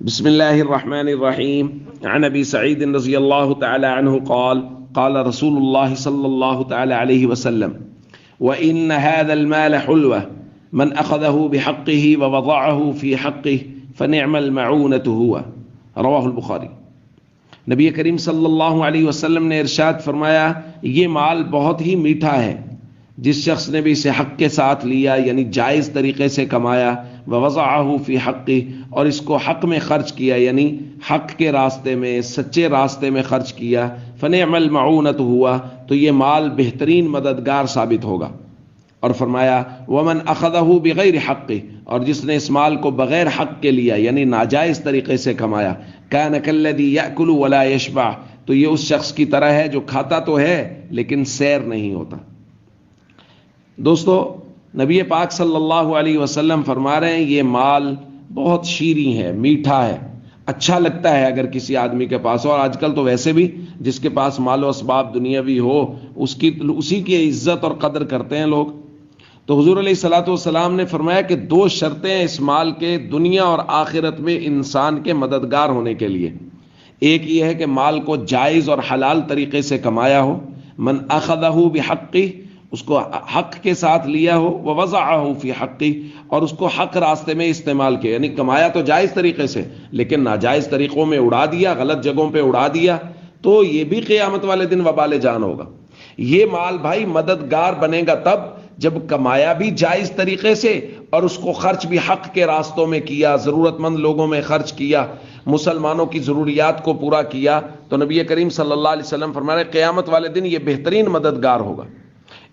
بسم الله الرحمن الرحيم عن أبي سعيد رضي الله تعالى عنه قال قال رسول الله صلى الله تعالى عليه وسلم وإن هذا المال حلوة من أخذه بحقه ووضعه في حقه فنعم المعونة هو رواہ البخاری۔ نبی کریم صلی اللہ علیہ وسلم نے ارشاد فرمایا یہ مال بہت ہی میٹھا ہے، جس شخص نے بھی اسے حق کے ساتھ لیا یعنی جائز طریقے سے کمایا، ووضعه فی حقہ اور اس کو حق میں خرچ کیا یعنی حق کے راستے میں سچے راستے میں خرچ کیا، فنعم المعونۃ ہوا تو یہ مال بہترین مددگار ثابت ہوگا۔ اور فرمایا ومن اخذہ بغیر حقہ اور جس نے اس مال کو بغیر حق کے لیا یعنی ناجائز طریقے سے کمایا، کان کالذی یأکل ولا یشبع تو یہ اس شخص کی طرح ہے جو کھاتا تو ہے لیکن سیر نہیں ہوتا۔ دوستو، نبی پاک صلی اللہ علیہ وسلم فرما رہے ہیں یہ مال بہت شیریں ہے، میٹھا ہے، اچھا لگتا ہے اگر کسی آدمی کے پاس ہو، اور آج کل تو ویسے بھی جس کے پاس مال و اسباب دنیاوی ہو اسی کی عزت اور قدر کرتے ہیں لوگ۔ تو حضور علیہ الصلوۃ والسلام نے فرمایا کہ دو شرطیں ہیں اس مال کے دنیا اور آخرت میں انسان کے مددگار ہونے کے لیے۔ ایک یہ ہے کہ مال کو جائز اور حلال طریقے سے کمایا ہو، من اخذہ بحقہ اس کو حق کے ساتھ لیا ہو، ووضعہ فی حقہ اور اس کو حق راستے میں استعمال کیا یعنی کمایا تو جائز طریقے سے لیکن ناجائز طریقوں میں اڑا دیا، غلط جگہوں پہ اڑا دیا، تو یہ بھی قیامت والے دن وبال جان ہوگا۔ یہ مال بھائی مددگار بنے گا تب جب کمایا بھی جائز طریقے سے اور اس کو خرچ بھی حق کے راستوں میں کیا، ضرورت مند لوگوں میں خرچ کیا، مسلمانوں کی ضروریات کو پورا کیا، تو نبی کریم صلی اللہ علیہ وسلم فرما رہے قیامت والے دن یہ بہترین مددگار ہوگا۔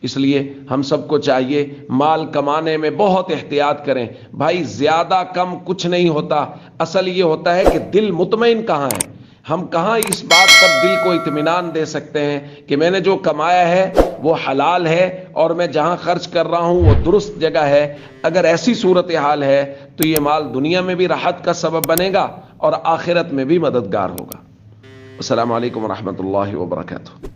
اس لیے ہم سب کو چاہیے مال کمانے میں بہت احتیاط کریں بھائی، زیادہ کم کچھ نہیں ہوتا، اصل یہ ہوتا ہے کہ دل مطمئن کہاں ہے، ہم کہاں اس بات پر دل کو اطمینان دے سکتے ہیں کہ میں نے جو کمایا ہے وہ حلال ہے اور میں جہاں خرچ کر رہا ہوں وہ درست جگہ ہے۔ اگر ایسی صورتحال ہے تو یہ مال دنیا میں بھی راحت کا سبب بنے گا اور آخرت میں بھی مددگار ہوگا۔ السلام علیکم ورحمۃ اللہ وبرکاتہ۔